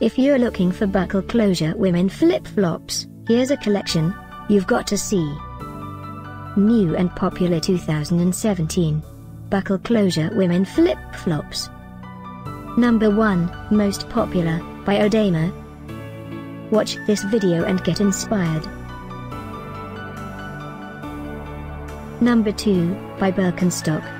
If you're looking for buckle closure women flip-flops, here's a collection you've got to see. New and popular 2017 buckle closure women flip-flops. Number 1, most popular, by Odema. Watch this video and get inspired. Number 2, by Birkenstock.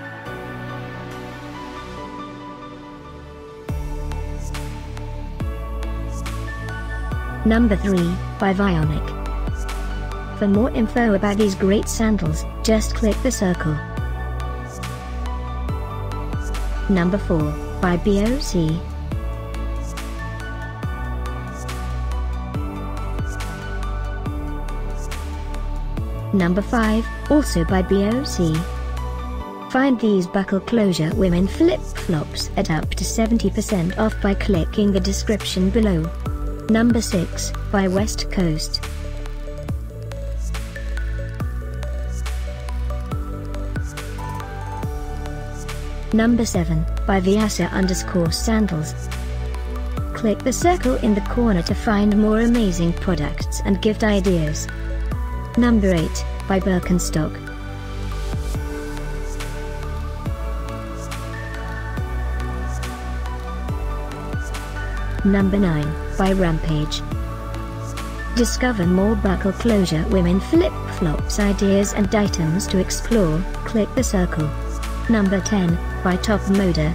Number 3, by Vionic. For more info about these great sandals, just click the circle. Number 4, by B.o.c. Number 5, also by B.o.c. Find these buckle closure women flip-flops at up to 70% off by clicking the description below. Number 6, by WestCoast. Number 7, by Viasa_Sandals. Click the circle in the corner to find more amazing products and gift ideas. Number 8, by Birkenstock. Number 9, by Rampage. Discover more buckle closure women flip-flops ideas and items to explore, click the circle. Number 10, by Top Moda.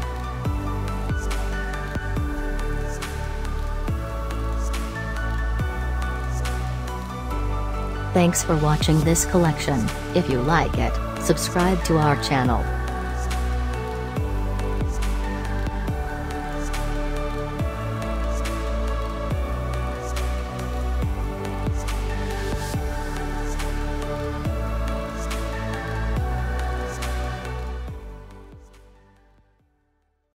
Thanks for watching this collection. If you like it, subscribe to our channel.